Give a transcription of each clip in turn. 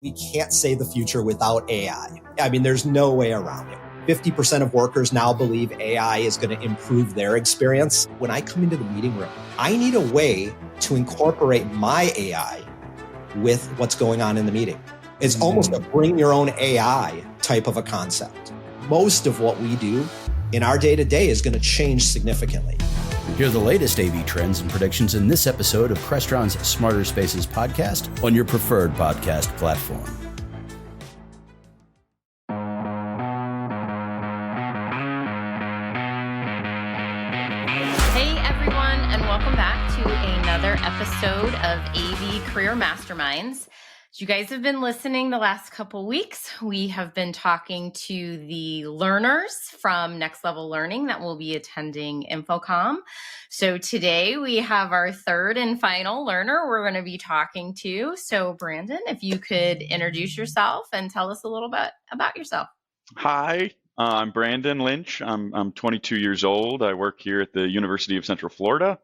We can't say the future without AI. I mean, there's no way around it. 50% of workers now believe AI is going to improve their experience. When I come into the meeting room, I need a way to incorporate my AI with what's going on in the meeting. It's almost a bring your own AI type of a concept. Most of what we do in our day-to-day is going to change significantly. Hear the latest AV trends and predictions in this episode of Crestron's Smarter Spaces podcast on your preferred podcast platform. Hey everyone, and welcome back to another episode of AV Career Masterminds. As you guys have been listening the last couple weeks, we have been talking to the learners from NextLVL Learning that will be attending InfoComm. So today we have our third and final learner we're going to be talking to. So Brandon, if you could introduce yourself and tell us a little bit about yourself. Hi, I'm Brandon Lynch. I'm 22 years old. I work here at the University of Central Florida.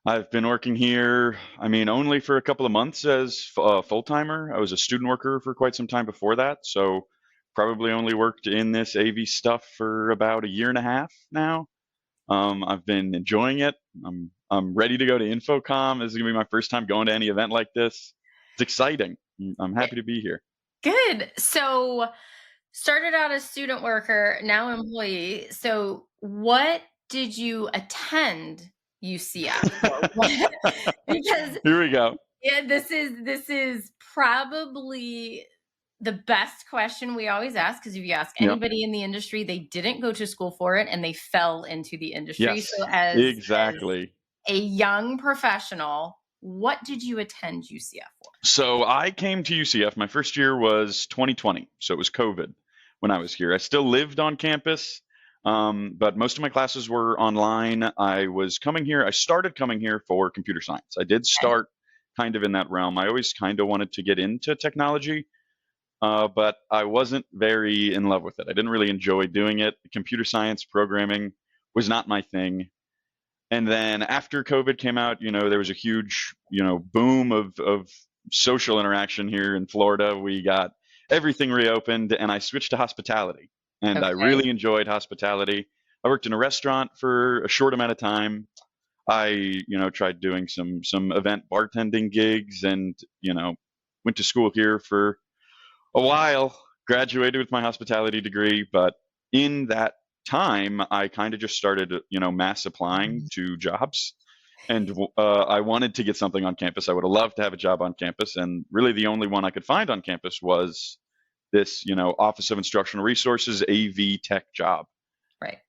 I've been working here, only for a couple of months as a full-timer. I was a student worker for quite some time before that, so probably only worked in this AV stuff for about a year and a half now. I've been enjoying it. I'm ready to go to InfoComm. This is going to be my first time going to any event like this. It's exciting. I'm happy to be here. Good. So started out as student worker, now employee. So what did you attend UCF for? Because here we go. Yeah, this is probably the best question we always ask, because if you ask anybody in the industry, they didn't go to school for it and they fell into the industry. Yes, so as exactly. As a young professional, what did you attend UCF for? So I came to UCF, my first year was 2020, so it was COVID when I was here. I still lived on campus. But most of my classes were online. I started coming here for computer science. I did start kind of in that realm. I always kind of wanted to get into technology, but I wasn't very in love with it. I didn't really enjoy doing it. Computer science programming was not my thing. And then after COVID came out, there was a huge, boom of social interaction here in Florida. We got everything reopened, and I switched to hospitality. And I really enjoyed hospitality. I worked in a restaurant for a short amount of time. I, tried doing some event bartending gigs and, went to school here for a while, graduated with my hospitality degree. But in that time, I kind of just started, mass applying to jobs. And I wanted to get something on campus. I would have loved to have a job on campus. And really the only one I could find on campus was this, Office of Instructional Resources, AV tech job. Right.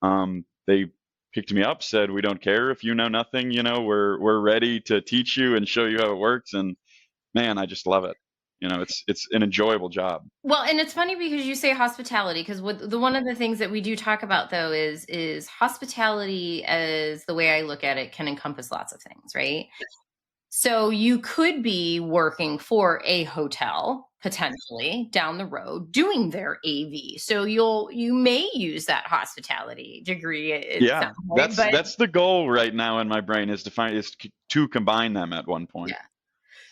They picked me up, said, we don't care if you know nothing, we're ready to teach you and show you how it works. And man, I just love it. It's an enjoyable job. Well, and it's funny because you say hospitality, because one of the things that we do talk about though is hospitality, as the way I look at it, can encompass lots of things, right? So you could be working for a hotel potentially down the road doing their AV. So you may use that hospitality degree. Yeah, that's the goal right now in my brain is to combine them at one point. Yeah.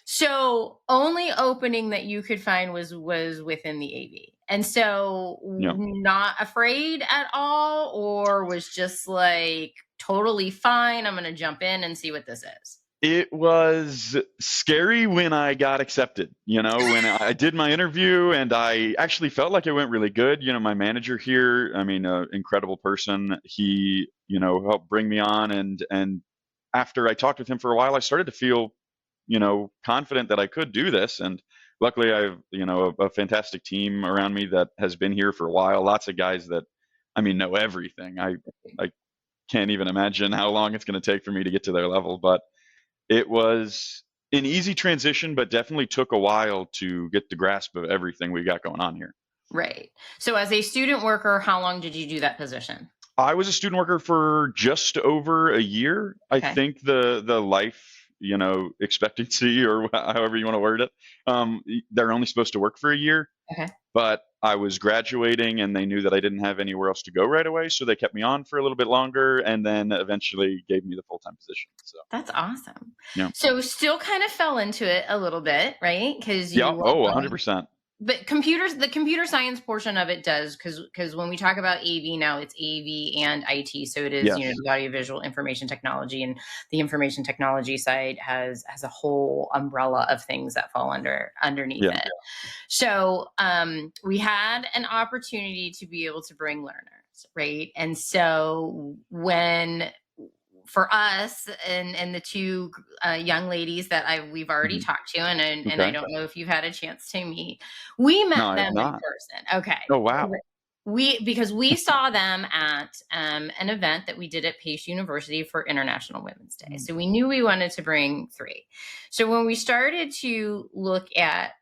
So only opening that you could find was within the AV. And so not afraid at all, or was just like totally fine, I'm going to jump in and see what this is. It was scary when I got accepted, when I did my interview, and I actually felt like it went really good. My manager here, incredible person. He, helped bring me on. And after I talked with him for a while, I started to feel, confident that I could do this. And luckily I have, a fantastic team around me that has been here for a while. Lots of guys that, know everything. I can't even imagine how long it's going to take for me to get to their level, but it was an easy transition, but definitely took a while to get the grasp of everything we got going on here. Right. So as a student worker, how long did you do that position? I was a student worker for just over a year. Okay. I think the life, expectancy, or however you want to word it, they're only supposed to work for a year. Okay. But I was graduating and they knew that I didn't have anywhere else to go right away. So they kept me on for a little bit longer and then eventually gave me the full-time position. So That's awesome. yeah. So still kind of fell into it a little bit, right? Because Yeah. you, 100%. but the computer science portion of it does, because when we talk about AV now, it's AV and IT. So it is, Yes. the audiovisual information technology, and the information technology side has a whole umbrella of things that fall underneath it. So we had an opportunity to be able to bring learners, right? And so for us and the two young ladies that we've already talked to, and I don't know if you've had a chance to meet, we met them in person. Okay. Oh, wow. Because we saw them at an event that we did at Pace University for International Women's Day. So we knew we wanted to bring 3. So when we started to look at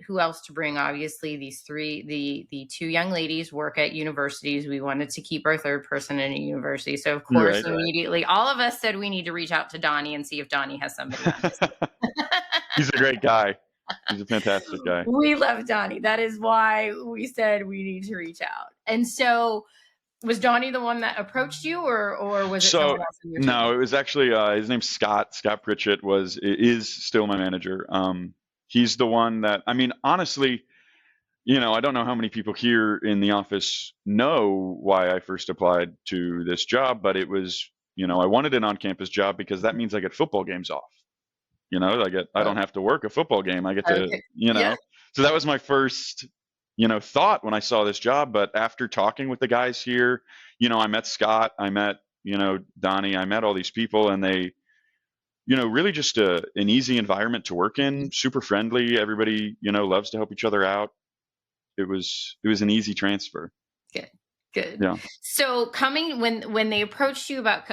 who else to bring, obviously these 3, the 2 young ladies work at universities. We wanted to keep our 3rd person in a university. So of course, immediately all of us said we need to reach out to Donnie and see if Donnie has somebody on his team. He's a great guy. He's a fantastic guy. We love Donnie. That is why we said we need to reach out. And so was Donnie the one that approached you, or was it someone else in your team? No, it was actually his name's Scott. Scott Pritchett is still my manager. He's the one that, I mean, honestly, I don't know how many people here in the office know why I first applied to this job, but it was, I wanted an on-campus job because that means I get football games off. I don't have to work a football game. I get to, So that was my first, thought when I saw this job. But after talking with the guys here, I met Scott, I met, Donnie, I met all these people, and they, really just an easy environment to work in, super friendly. Everybody, loves to help each other out. It was an easy transfer. Good. Yeah. So when they approached you about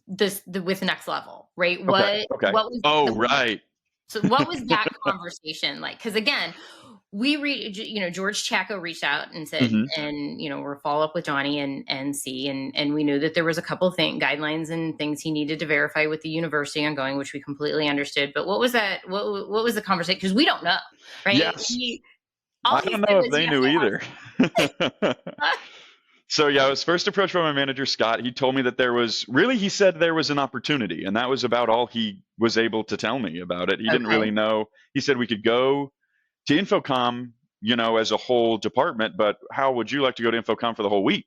with Next Level, right? Okay. What was right. So what was that conversation like? Because again, George Chaco reached out and said, and we'll follow up with Donnie and see, and we knew that there was a couple of guidelines and things he needed to verify with the university ongoing, which we completely understood. But what was that? What was the conversation? Because we don't know, right? Yes. I don't know if they knew either. So yeah, I was first approached by my manager, Scott. He told me that he said there was an opportunity, and that was about all he was able to tell me about it. He didn't really know. He said we could go to InfoComm, as a whole department, but how would you like to go to InfoComm for the whole week?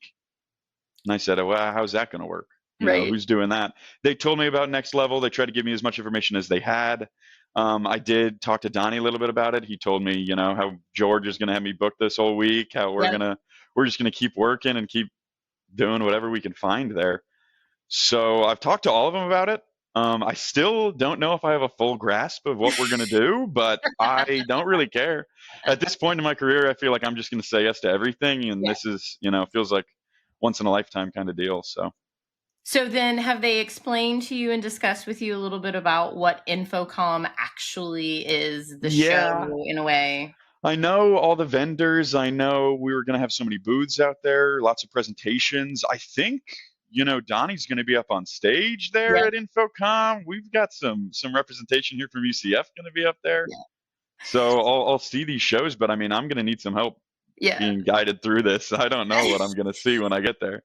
And I said, well, how's that going to work? Who's doing that? They told me about Next Level. They tried to give me as much information as they had. I did talk to Donnie a little bit about it. He told me, how George is going to have me booked this whole week, how we're just going to keep working and keep doing whatever we can find there. So I've talked to all of them about it. I still don't know if I have a full grasp of what we're going to do, but I don't really care. At this point in my career, I feel like I'm just going to say yes to everything. And this is, feels like once in a lifetime kind of deal. So then have they explained to you and discussed with you a little bit about what InfoComm actually is, the show in a way? I know all the vendors. I know we were going to have so many booths out there, lots of presentations. I think, Donnie's going to be up on stage there at InfoComm. We've got some representation here from UCF going to be up there. Yeah. So I'll see these shows, but I mean, I'm going to need some help being guided through this. I don't know what I'm going to see when I get there.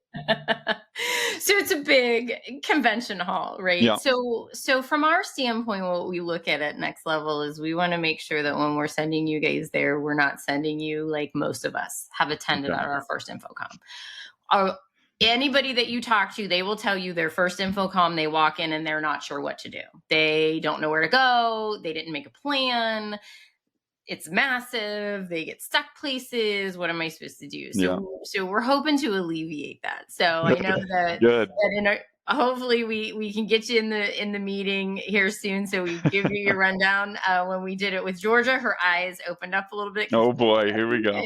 So it's a big convention hall, right? Yeah. So from our standpoint, what we look at Next Level is we want to make sure that when we're sending you guys there, we're not sending you like most of us have attended at our first InfoComm. Anybody that you talk to, they will tell you their first InfoComm, they walk in and they're not sure what to do. They don't know where to go. They didn't make a plan. It's massive. They get stuck places. What am I supposed to do? So we're hoping to alleviate that. So I know that hopefully we can get you in the meeting here soon. So we give you your rundown. When we did it with Georgia, her eyes opened up a little bit. Oh boy, here we go.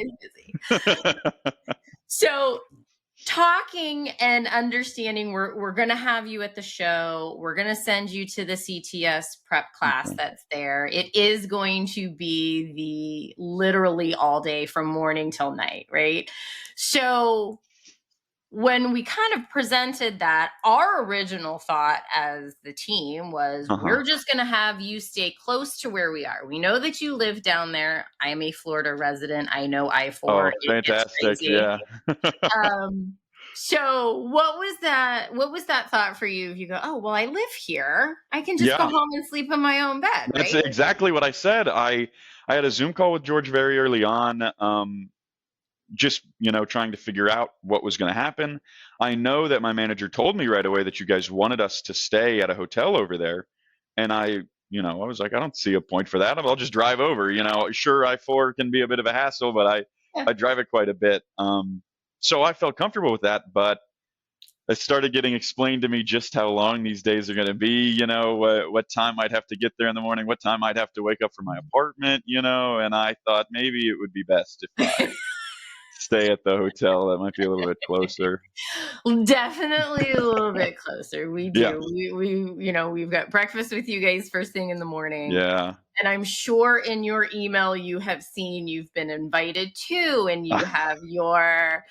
So talking and understanding, we're going to have you at the show. We're going to send you to the CTS prep class that's there. It is going to be literally all day from morning till night, right? So when we kind of presented that, our original thought as the team was we're just going to have you stay close to where we are. We know that you live down there. I am a Florida resident. I know I-4. Oh, fantastic. Yeah. So what was that thought for you? If you go, oh, well, I live here, I can just go home and sleep in my own bed. That's right? exactly what I said. I had a Zoom call with George very early on. Just, trying to figure out what was going to happen. I know that my manager told me right away that you guys wanted us to stay at a hotel over there. And I was like, I don't see a point for that. I'll just drive over, sure, I-4 can be a bit of a hassle, but I drive it quite a bit. So I felt comfortable with that, but it started getting explained to me just how long these days are going to be, what time I'd have to get there in the morning, what time I'd have to wake up for my apartment, and I thought maybe it would be best if I stay at the hotel. That might be a little bit closer. Definitely a little bit closer. We do. Yeah. We've got breakfast with you guys first thing in the morning. Yeah. And I'm sure in your email you have seen you've been invited to, and you have your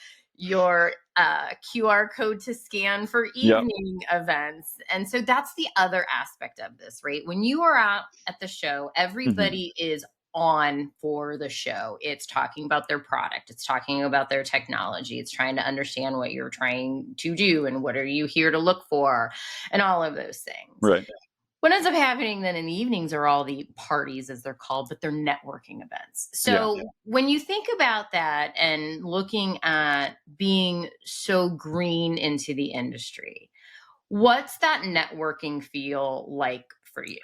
QR code to scan for evening events. And so that's the other aspect of this, right? When you are out at the show, everybody is on for the show. It's talking about their product. It's talking about their technology. It's trying to understand what you're trying to do and what are you here to look for and all of those things. Right. What ends up happening then in the evenings are all the parties, as they're called, but they're networking events. So when you think about that and looking at being so green into the industry, what's that networking feel like for you?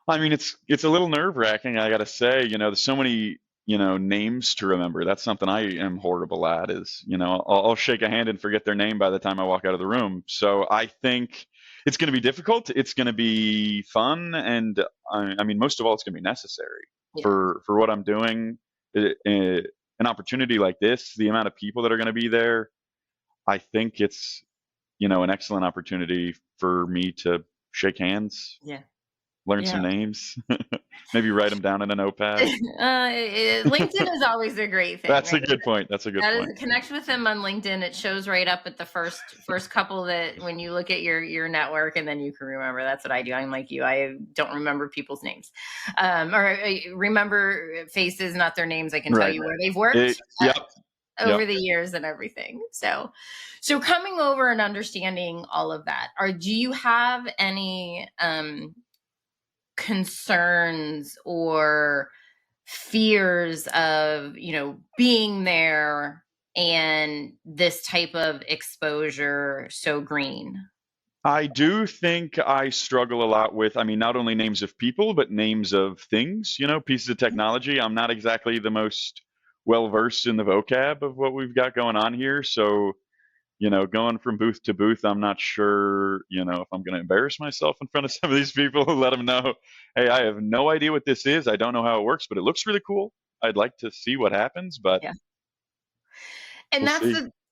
I mean, it's a little nerve-wracking, I got to say. There's so many, names to remember. That's something I am horrible at is, I'll shake a hand and forget their name by the time I walk out of the room. So I think it's going to be difficult. It's going to be fun. And I mean, most of all, it's going to be necessary for what I'm doing. An opportunity like this, the amount of people that are going to be there, I think it's, an excellent opportunity for me to shake hands. Yeah. Learn some names, maybe write them down in a notepad. LinkedIn is always a great thing. That's right? A good point. That's a good point. Connect with them on LinkedIn. It shows right up at the first couple that when you look at your network, and then you can remember. That's what I do. I'm like you. I don't remember people's names, or remember faces, not their names. I can tell you where they've worked. Over the years and everything. So coming over and understanding all of that, do you have any concerns or fears of, being there and this type of exposure so green? I do think I struggle a lot with, not only names of people, but names of things, pieces of technology. I'm not exactly the most well-versed in the vocab of what we've got going on here. So, going from booth to booth, I'm not sure, if I'm going to embarrass myself in front of some of these people and let them know, hey, I have no idea what this is. I don't know how it works, but it looks really cool. I'd like to see what happens, but and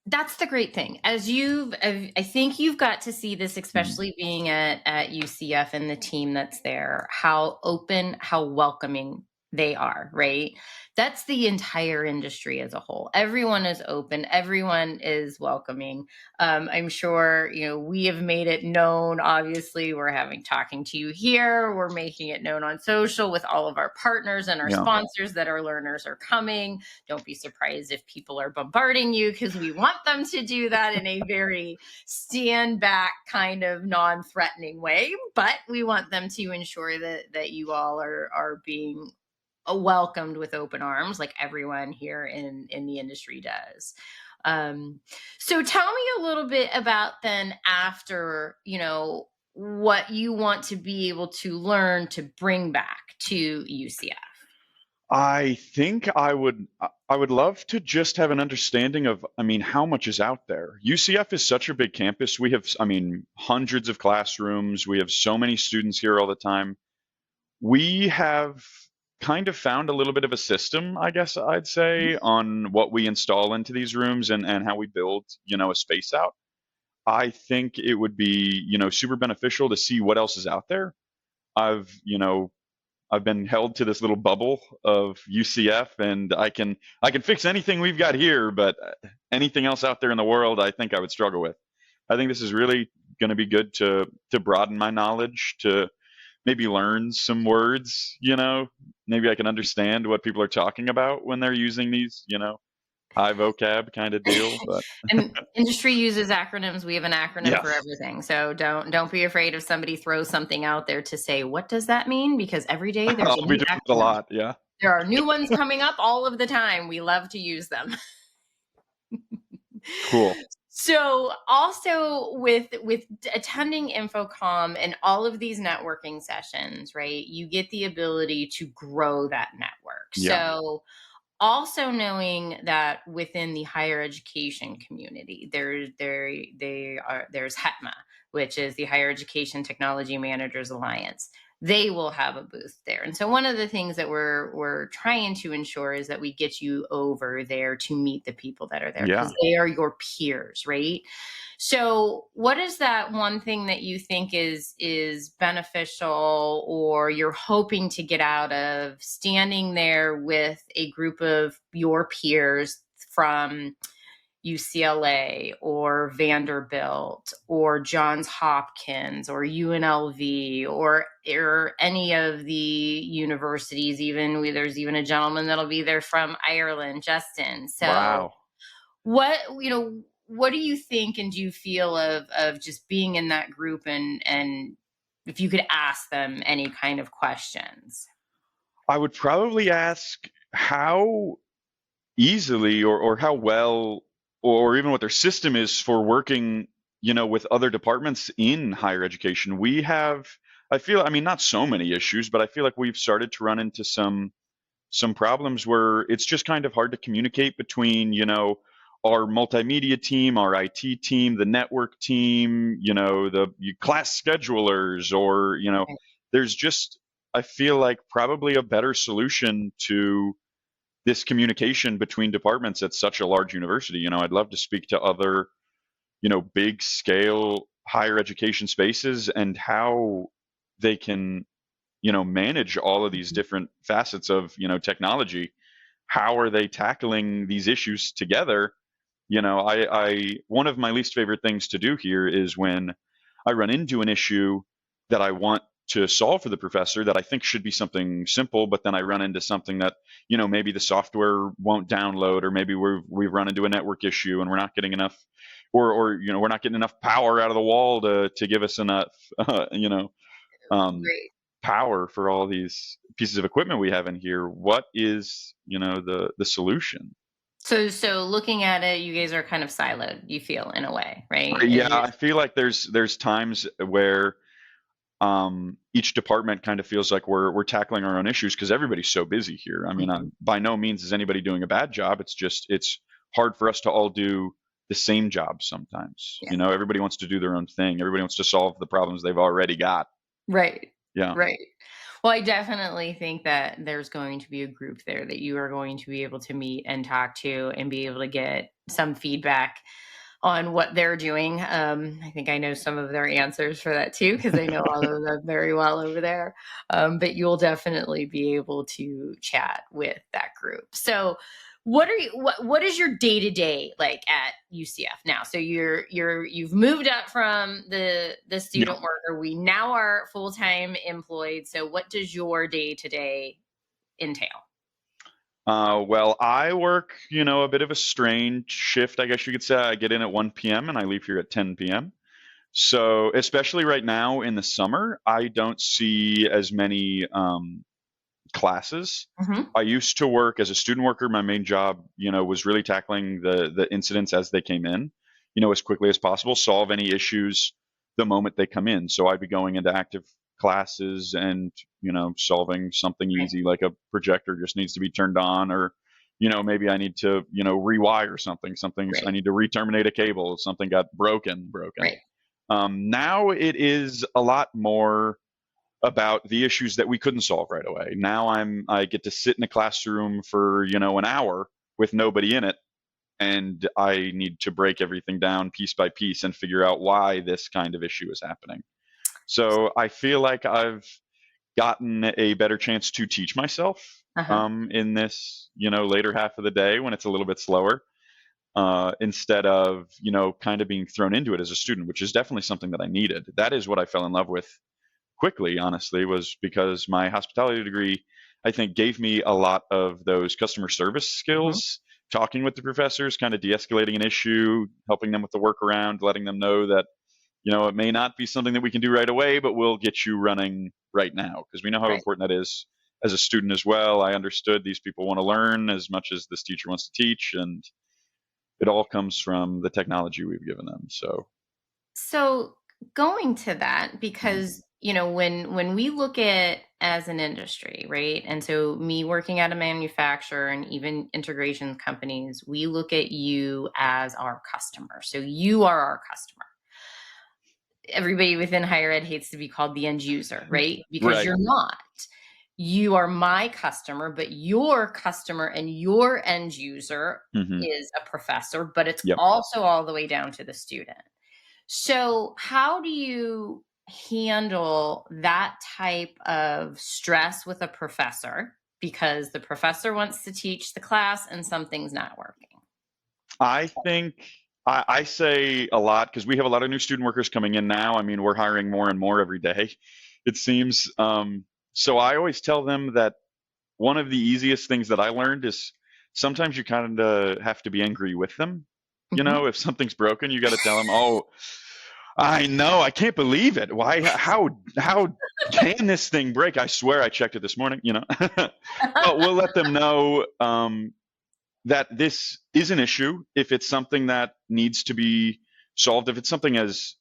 that's the great thing. I think you've got to see this, especially being at UCF and the team that's there, how open, how welcoming they are, right? That's the entire industry as a whole. Everyone is open. Everyone is welcoming. I'm sure, we have made it known. Obviously, we're talking to you here. We're making it known on social with all of our partners and our sponsors that our learners are coming. Don't be surprised if people are bombarding you, because we want them to do that in a very stand back kind of non-threatening way. But we want them to ensure that you all are being welcomed with open arms, like everyone here in the industry does. So tell me a little bit about then after, what you want to be able to learn to bring back to UCF. I think I would love to just have an understanding of, how much is out there. UCF is such a big campus. We have, hundreds of classrooms. We have so many students here all the time. We have kind of found a little bit of a system, I guess I'd say, on what we install into these rooms and how we build, a space out. I think it would be, super beneficial to see what else is out there. I've, I've been held to this little bubble of UCF, and I can fix anything we've got here, but anything else out there in the world, I think I would struggle with. I think this is really going to be good to broaden my knowledge, to maybe learn some words. Maybe I can understand what people are talking about when they're using these, high vocab kind of deal. But And industry uses acronyms. We have an acronym for yes, everything. So don't be afraid if somebody throws something out there to say, what does that mean? Because every day there's a I'll be new doing it a acronym. lot. Yeah. There are new ones coming up all of the time. We love to use them. Cool. So also with attending InfoComm and all of these networking sessions, right? You get the ability to grow that network. Yeah. So also knowing that within the higher education community, there's HETMA, which is the Higher Education Technology Managers Alliance. They will have a booth there. And so one of the things that we're trying to ensure is that we get you over there to meet the people that are there, because they are your peers, right? So what is that one thing that you think is beneficial, or you're hoping to get out of standing there with a group of your peers from UCLA or Vanderbilt or Johns Hopkins or UNLV or any of the universities? There's even a gentleman that'll be there from Ireland, Justin. So Wow. what do you think, and do you feel of just being in that group, and if you could ask them any kind of questions? I would probably ask how easily or how well, or even what their system is for working, with other departments in higher education. I mean, not so many issues, but I feel like we've started to run into some problems where it's just kind of hard to communicate between, our multimedia team, our IT team, the network team, the class schedulers, or, there's just, I feel like probably a better solution to this communication between departments at such a large university. I'd love to speak to other, big scale higher education spaces and how they can, manage all of these different facets of, technology. How are they tackling these issues together? I one of my least favorite things to do here is when I run into an issue that I want to solve for the professor that I think should be something simple, but then I run into something that, maybe the software won't download, or maybe we've run into a network issue and we're not getting enough, or we're not getting enough power out of the wall to give us enough, Great. power for all these pieces of equipment we have in here. What is, the solution? So looking at it, you guys are kind of siloed, you feel, in a way, right? Yeah, I feel like there's times where each department kind of feels like we're tackling our own issues because everybody's so busy here. I mean, by no means is anybody doing a bad job. It's just it's hard for us to all do the same job sometimes. Yeah. Everybody wants to do their own thing. Everybody wants to solve the problems they've already got. Right. Yeah. Right. Well, I definitely think that there's going to be a group there that you are going to be able to meet and talk to and be able to get some feedback on what they're doing. I think I know some of their answers for that too, because I know all of them very well over there. But you'll definitely be able to chat with that group. So what is your day-to-day like at UCF now? So you've moved up from the student worker. We now are full-time employed. So what does your day-to-day entail? Well, I work, a bit of a strange shift, I guess you could say. I get in at 1 p.m. and I leave here at 10 p.m. So especially right now in the summer, I don't see as many classes. Mm-hmm. I used to work as a student worker. My main job, was really tackling the incidents as they came in, as quickly as possible, solve any issues the moment they come in. So I'd be going into active classes and, solving something easy, like a projector just needs to be turned on, or, maybe I need to, rewire something, Right. I need to re-terminate a cable, something got broken. Right. Now it is a lot more about the issues that we couldn't solve right away. Now I get to sit in a classroom for, an hour with nobody in it, and I need to break everything down piece by piece and figure out why this kind of issue is happening. So I feel like I've gotten a better chance to teach myself in this, later half of the day when it's a little bit slower, instead of, kind of being thrown into it as a student, which is definitely something that I needed. That is what I fell in love with quickly, honestly, was because my hospitality degree, I think, gave me a lot of those customer service skills, talking with the professors, kind of de-escalating an issue, helping them with the workaround, letting them know that, it may not be something that we can do right away, but we'll get you running right now, because we know how important that is as a student as well. I understood these people want to learn as much as this teacher wants to teach, and it all comes from the technology we've given them. So going to that, because when we look at as an industry, right? And so me working at a manufacturer and even integration companies, we look at you as our customer. So you are our customer. Everybody within higher ed hates to be called the end user, right? Because you're not. You are my customer, but your customer and your end user is a professor, but it's also all the way down to the student. So how do you handle that type of stress with a professor? Because the professor wants to teach the class and something's not working. I think I say a lot, because we have a lot of new student workers coming in now. I mean, we're hiring more and more every day, it seems. So I always tell them that one of the easiest things that I learned is sometimes you kind of have to be angry with them. If something's broken, you got to tell them, oh, I know, I can't believe it. Why, how can this thing break? I swear I checked it this morning, but we'll let them know that this is an issue. If it's something that needs to be solved, if it's something as,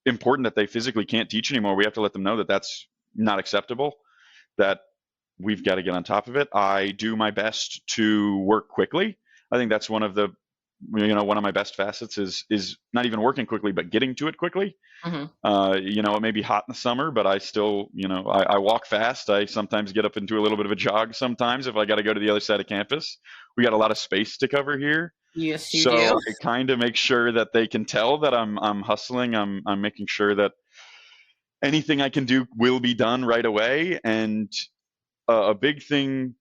important that they physically can't teach anymore, we have to let them know that that's not acceptable, that we've got to get on top of it. I do my best to work quickly. I think that's one of the, one of my best facets is not even working quickly, but getting to it quickly. It may be hot in the summer, but I still, I walk fast. I sometimes get up into a little bit of a jog sometimes if I got to go to the other side of campus. We got a lot of space to cover here. Yes, you do. So I kind of make sure that they can tell that I'm hustling. I'm making sure that anything I can do will be done right away. And a big thing,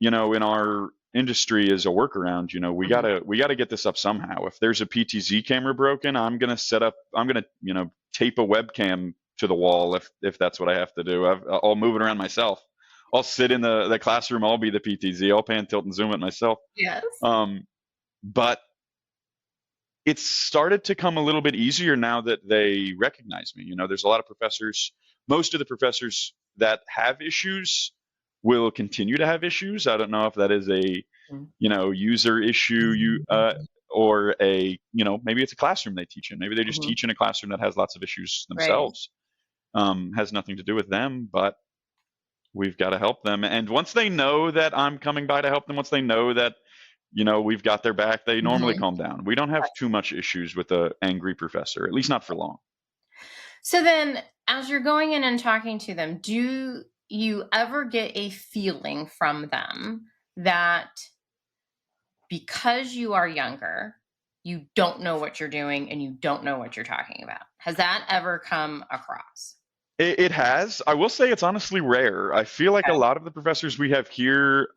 in our industry is a workaround. We gotta get this up somehow. If there's a PTZ camera broken, I'm gonna tape a webcam to the wall if that's what I have to do. I'll move it around myself. I'll sit in the classroom. I'll be the PTZ. I'll pan, tilt, and zoom it myself. Yes. But it's started to come a little bit easier now that they recognize me. There's a lot of professors. Most of the professors that have issues will continue to have issues. I don't know if that is a, user issue, or a, maybe it's a classroom they teach in. Maybe they just teach in a classroom that has lots of issues themselves. Has nothing to do with them, but we've got to help them. And once they know that I'm coming by to help them, once they know that, we've got their back, they normally calm down. We don't have too much issues with an angry professor, at least not for long. So then as you're going in and talking to them, do you ever get a feeling from them that because you are younger, you don't know what you're doing and you don't know what you're talking about? Has that ever come across? It has. I will say it's honestly rare. I feel like a lot of the professors we have here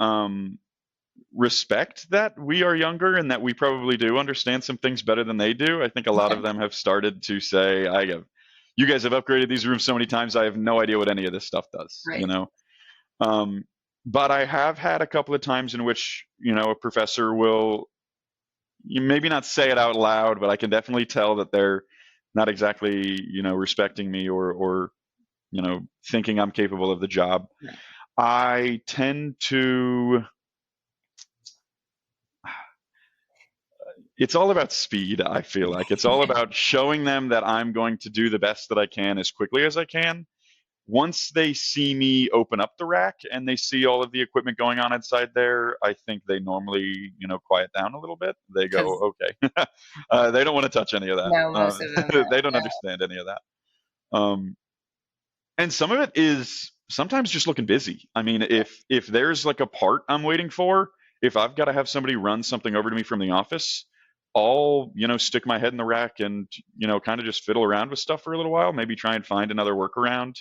respect that we are younger and that we probably do understand some things better than they do. I think a lot of them have started to say, you guys have upgraded these rooms so many times, I have no idea what any of this stuff does, but I have had a couple of times in which, a professor will maybe not say it out loud, but I can definitely tell that they're not exactly, respecting me or thinking I'm capable of the job. I tend to, it's all about speed. I feel like it's all about showing them that I'm going to do the best that I can as quickly as I can. Once they see me open up the rack and they see all of the equipment going on inside there, I think they normally, quiet down a little bit. They go, okay. They don't want to touch any of that. No, most of them they don't understand any of that. And some of it is sometimes just looking busy. I mean, if there's like a part I'm waiting for, if I've got to have somebody run something over to me from the office, I'll, stick my head in the rack and, kind of just fiddle around with stuff for a little while, maybe try and find another workaround,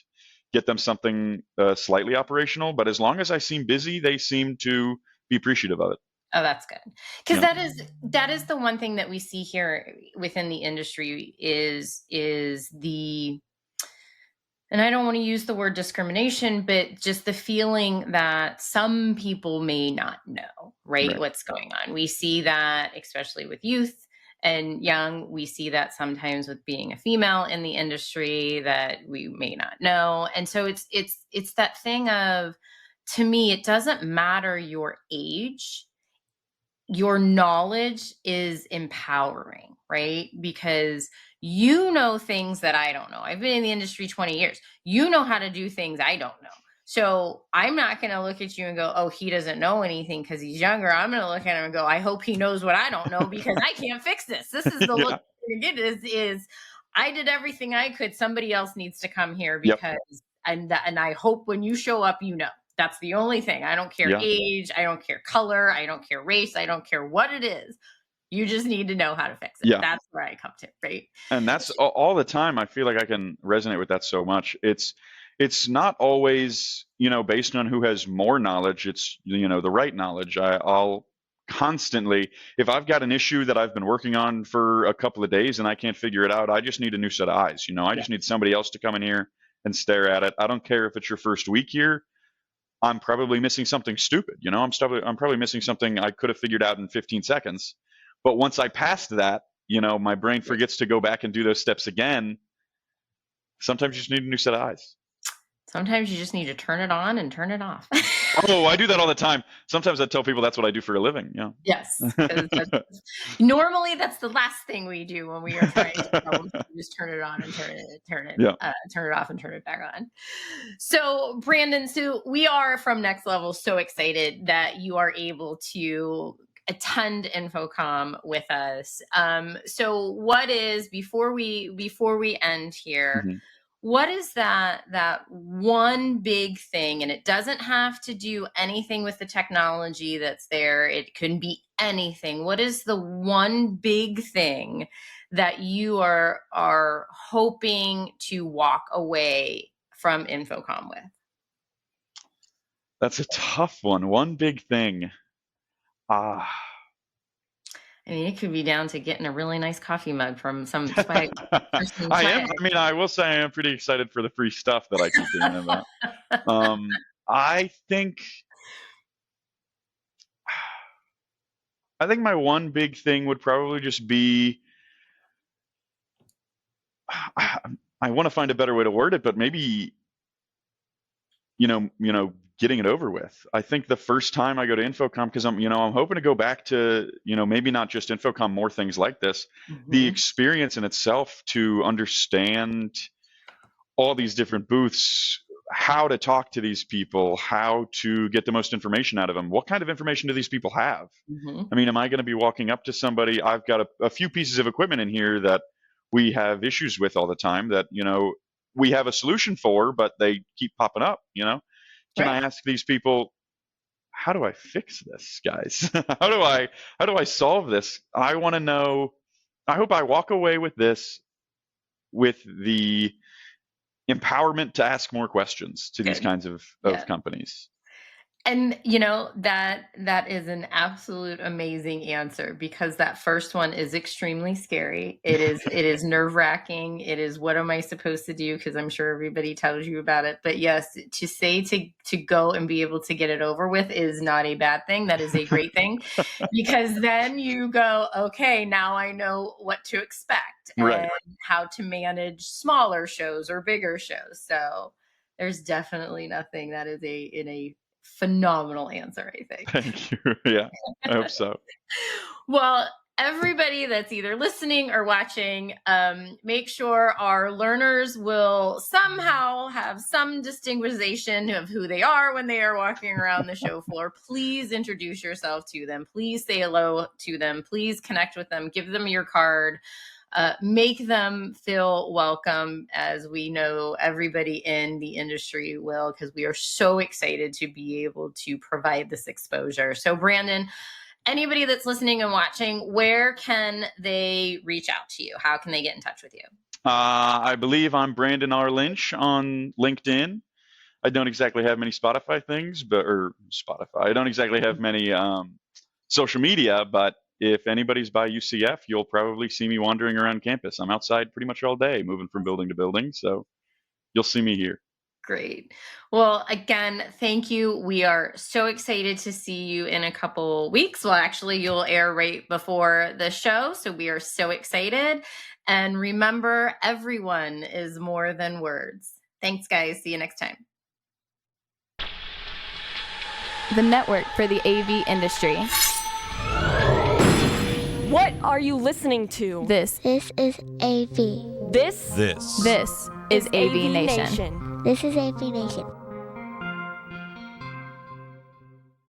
get them something slightly operational. But as long as I seem busy, they seem to be appreciative of it. Oh, that's good. Because Yeah. that is the one thing that we see here within the industry is the, and I don't want to use the word discrimination, but just the feeling that some people may not know, right, what's going on. We see that, especially with youth and young. We see that sometimes with being a female in the industry that we may not know. And so it's that thing of, to me, it doesn't matter your age. Your knowledge is empowering, right? Because you know things that I don't know. I've been in the industry 20 years. You know how to do things I don't know. So I'm not going to look at you and go, oh, he doesn't know anything because he's younger. I'm going to look at him and go, I hope he knows what I don't know because I can't fix this. This is the look you're going to get is I did everything I could. Somebody else needs to come here because, and I hope when you show up, you know. That's the only thing. I don't care age. I don't care color. I don't care race. I don't care what it is. You just need to know how to fix it. Yeah. That's where I come to, right? And that's all the time. I feel like I can resonate with that so much. It's not always, based on who has more knowledge. It's, the right knowledge. I'll constantly, if I've got an issue that I've been working on for a couple of days and I can't figure it out, I just need a new set of eyes. I just need somebody else to come in here and stare at it. I don't care if it's your first week here. I'm probably missing something stupid. I'm probably missing something I could have figured out in 15 seconds. But once I passed that, my brain forgets to go back and do those steps again. Sometimes you just need a new set of eyes. Sometimes you just need to turn it on and turn it off. Oh, I do that all the time. Sometimes I tell people that's what I do for a living. Yeah. Yes. Normally, that's the last thing we do when we are trying to just turn it on and turn it off and turn it back on. So, Brandon, we are from Next Level so excited that you are able to attend InfoComm with us. So, what is before we end here? Mm-hmm. What is that one big thing? And it doesn't have to do anything with the technology that's there. It can be anything. What is the one big thing that you are hoping to walk away from InfoComm with? That's a tough one. One big thing. I mean, it could be down to getting a really nice coffee mug from some swag person. I will say I am pretty excited for the free stuff that I keep hearing about. I think my one big thing would probably just be, I want to find a better way to word it, but maybe, getting it over with. I think the first time I go to InfoComm, because I'm hoping to go back to, maybe not just InfoComm, more things like this, the experience in itself, to understand all these different booths, how to talk to these people, how to get the most information out of them. What kind of information do these people have? I mean, am I going to be walking up to somebody? I've got a few pieces of equipment in here that we have issues with all the time that, we have a solution for, but they keep popping up, Can I ask these people, how do I fix this, guys? How do I solve this? I want to know. I hope I walk away with this, with the empowerment to ask more questions to these kinds of companies. And that is an absolute amazing answer, because that first one is extremely scary. It is nerve-wracking. It is, what am I supposed to do? Because I'm sure everybody tells you about it. But yes, to say to go and be able to get it over with is not a bad thing. That is a great thing, because then you go, okay, now I know what to expect and how to manage smaller shows or bigger shows. So there's definitely nothing that is in a phenomenal answer, I think. Thank you. Yeah, I hope so. Well, everybody that's either listening or watching, make sure our learners will somehow have some distinguishation of who they are when they are walking around the show floor. Please introduce yourself to them. Please say hello to them. Please connect with them. Give them your card. Make them feel welcome, as we know everybody in the industry will, because we are so excited to be able to provide this exposure. So, Brandon, anybody that's listening and watching, where can they reach out to you? How can they get in touch with you? I believe I'm Brandon R. Lynch on LinkedIn. I don't exactly have many Spotify things, I don't exactly have many social media, but if anybody's by UCF, you'll probably see me wandering around campus. I'm outside pretty much all day, moving from building to building, so you'll see me here. Great. Well, again, thank you. We are so excited to see you in a couple weeks. Well, actually, you'll air right before the show, so we are so excited. And remember, everyone is more than words. Thanks, guys. See you next time. The network for the AV industry. What are you listening to? This is AV. This is AVNation. This is AVNation.